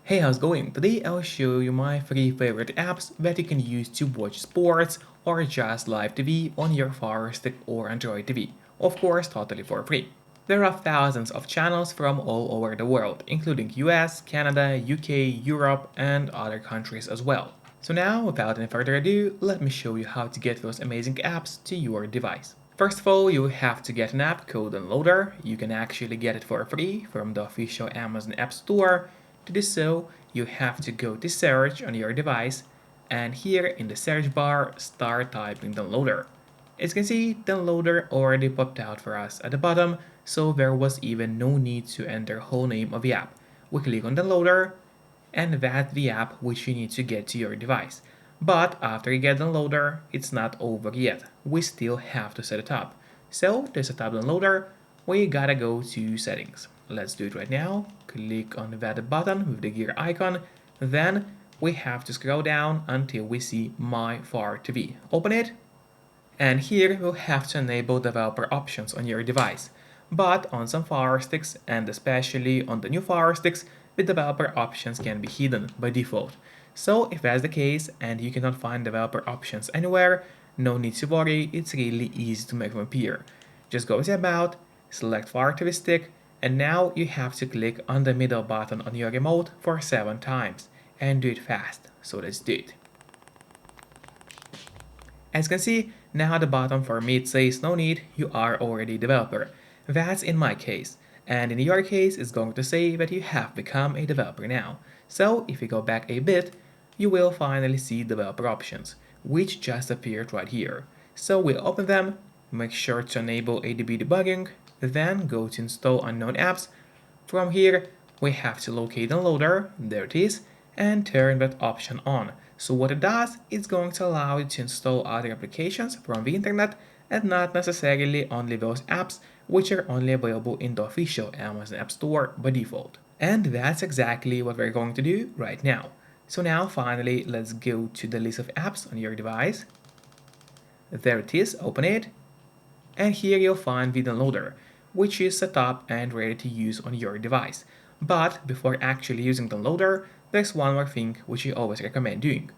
Hey, how's it going? Today I'll show you my 3 favorite apps that you can use to watch sports or just live TV on your Firestick or Android TV. Of course, totally for free. There are thousands of channels from all over the world, including US, Canada, UK, Europe, and other countries as well. So now, without any further ado, let me show you how to get those amazing apps to your device. First of all, you have to get an app called Downloader. You can actually get it for free from the official Amazon App Store. To do so, you have to go to search on your device, and here in the search bar, start typing Downloader. As you can see, Downloader already popped out for us at the bottom, so there was even no need to enter whole name of the app. We click on Downloader, and that's the app which you need to get to your device. But after you get Downloader, it's not over yet. We still have to set it up. So to set up Downloader, we gotta go to Settings. Let's do it right now. Click on that button with the gear icon. Then we have to scroll down until we see My Fire TV. Open it. And here you'll have to enable developer options on your device. But on some Fire Sticks, and especially on the new Fire Sticks, the developer options can be hidden by default. So if that's the case and you cannot find developer options anywhere, no need to worry, it's really easy to make them appear. Just go to About, select Fire TV Stick, and now you have to click on the middle button on your remote for 7 times, and do it fast. So let's do it. As you can see, now at the bottom for me it says no need, you are already a developer. That's in my case, and in your case it's going to say that you have become a developer now. So if you go back a bit, you will finally see developer options, which just appeared right here. So we'll open them, make sure to enable ADB debugging, then go to install unknown apps. From here, we have to locate Downloader, there it is, and turn that option on. So what it does, it's going to allow you to install other applications from the internet and not necessarily only those apps which are only available in the official Amazon App Store by default. And that's exactly what we're going to do right now. So now finally, let's go to the list of apps on your device. There it is, open it. And here you'll find the Downloader, which is set up and ready to use on your device. But before actually using Downloader, there's one more thing which I always recommend doing.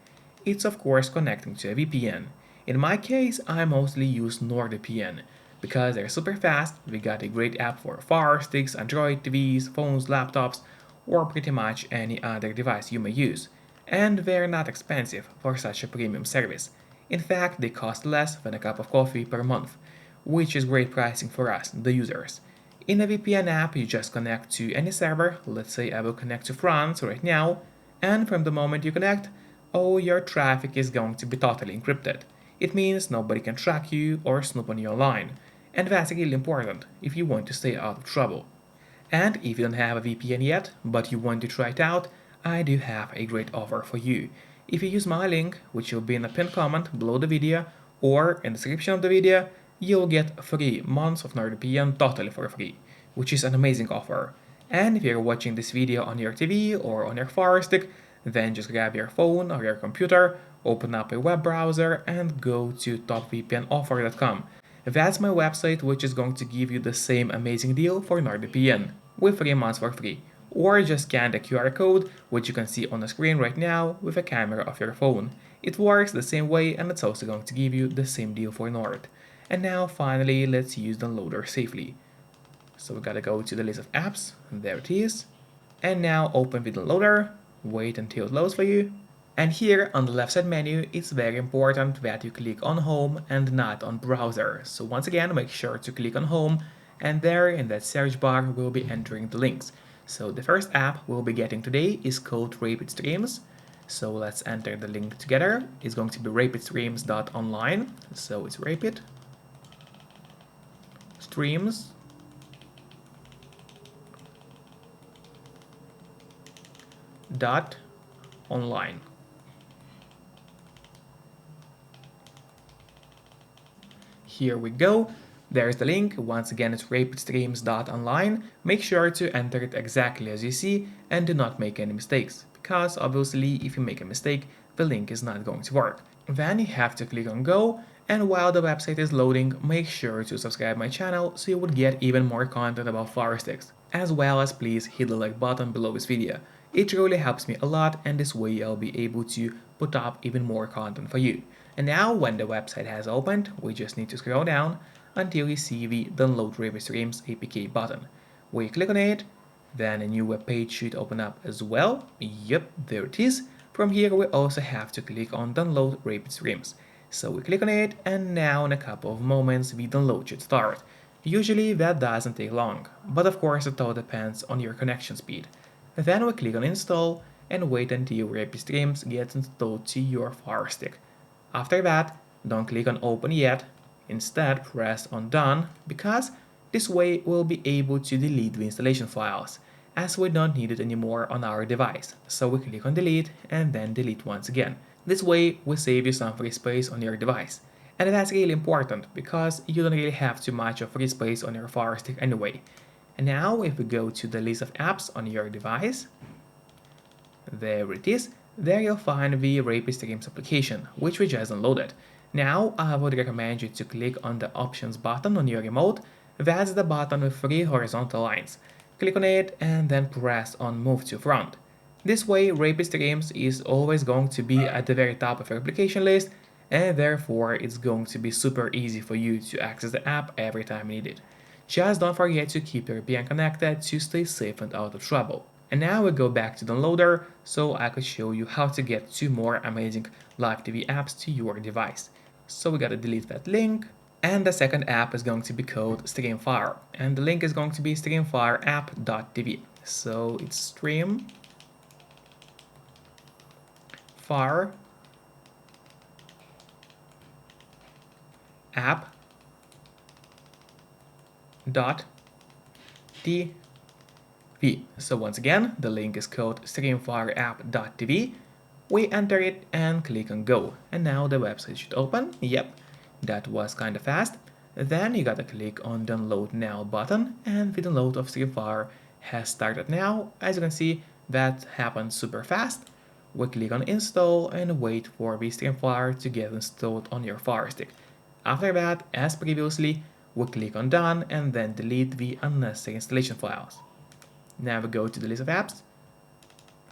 It's of course connecting to a VPN. In my case, I mostly use NordVPN because they're super fast. We got a great app for Fire Sticks, Android TVs, phones, laptops, or pretty much any other device you may use. And they're not expensive for such a premium service. In fact, they cost less than a cup of coffee per month, which is great pricing for us, the users. In a VPN app, you just connect to any server. Let's say I will connect to France right now, and from the moment you connect, all your traffic is going to be totally encrypted. It means nobody can track you or snoop on you online, and that's really important if you want to stay out of trouble. And if you don't have a VPN yet, but you want to try it out, I do have a great offer for you. If you use my link, which will be in the pinned comment below the video or in the description of the video, you'll get 3 months of NordVPN totally for free, which is an amazing offer. And if you're watching this video on your TV or on your Fire Stick, then just grab your phone or your computer, open up a web browser, and go to topvpnoffer.com. That's my website, which is going to give you the same amazing deal for NordVPN with 3 months for free. Or just scan the QR code, which you can see on the screen right now with a camera of your phone. It works the same way, and it's also going to give you the same deal for Nord. And now finally, let's use Downloader safely. So we gotta go to the list of apps, and there it is. And now open the Downloader, wait until it loads for you. And here on the left side menu, it's very important that you click on Home and not on Browser. So once again, make sure to click on Home, and there in that search bar, we'll be entering the links. So the first app we'll be getting today is called Rapid Streams. So let's enter the link together. It's going to be rapidstreams.online. So it's Rapid Streams dot online. Here we go. There's the link. Once again, it's rapidstreams.online. Make sure to enter it exactly as you see and do not make any mistakes, because obviously if you make a mistake, the link is not going to work. Then you have to click on go, and while the website is loading, make sure to subscribe my channel so you would get even more content about Firesticks. As well as please hit the like button below this video. It really helps me a lot, and this way I'll be able to put up even more content for you. And now when the website has opened, we just need to scroll down until you see the Download Raven Streams APK button. We click on it, then a new web page should open up as well. Yep, there it is. From here we also have to click on Download Raven Streams. So we click on it, and now in a couple of moments the download should start. Usually that doesn't take long, but of course it all depends on your connection speed. Then we click on install and wait until Rapid Streams gets installed to your Firestick. After that, don't click on open yet, instead press on done, because this way we'll be able to delete the installation files, as we don't need it anymore on our device. So we click on delete and then delete once again. This way we save you some free space on your device. And that's really important because you don't really have too much of free space on your Firestick anyway. And now if we go to the list of apps on your device, there it is, there you'll find the Rapid Streams application, which we just downloaded. Now I would recommend you to click on the options button on your remote. That's the button with 3 horizontal lines. Click on it and then press on move to front. This way Rapid Streams is always going to be at the very top of your application list, and therefore it's going to be super easy for you to access the app every time you need it. Just don't forget to keep your VPN connected to stay safe and out of trouble. And now we go back to Downloader so I could show you how to get 2 more amazing live TV apps to your device. So we gotta delete that link, and the second app is going to be called Streamfire, and the link is going to be streamfireapp.tv. So it's Streamfire app.tv. So once again, the link is called streamfireapp.tv. We enter it and click on go, and now the website should open. Yep, that was kinda fast. Then you gotta click on download now button, and the download of Streamfire has started now. As you can see, that happened super fast. We click on install and wait for the Streamfire to get installed on your Firestick. After that, as previously, we click on done and then delete the unnecessary installation files. Now we go to the list of apps.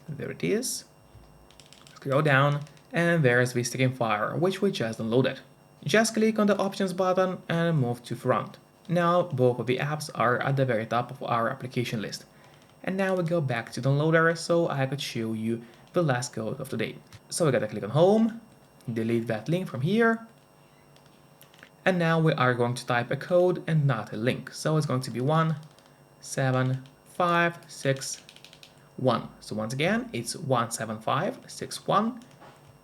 There it is. Scroll down and there's the Streamfire, which we just downloaded. Just click on the options button and move to front. Now both of the apps are at the very top of our application list. And now we go back to Downloader so I could show you the last code of the day. So we gotta click on home, delete that link from here, and now we are going to type a code and not a link. So it's going to be 17561. So once again, it's 17561.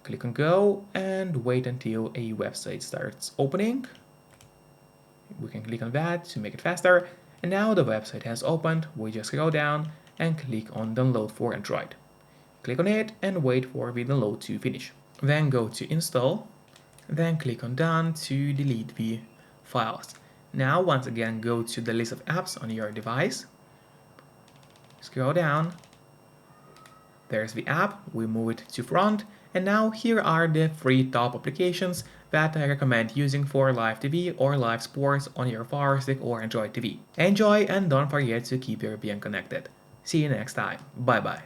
Click on go and wait until a website starts opening. We can click on that to make it faster. And now the website has opened. We just scroll down and click on download for Android. Click on it and wait for the download to finish. Then go to install. Then click on done to delete the files. Now once again go to the list of apps on your device. Scroll down. There's the app, we move it to front, and now here are the 3 top applications that I recommend using for live TV or live sports on your Fire Stick or Android TV. Enjoy and don't forget to keep your VPN connected. See you next time. Bye bye.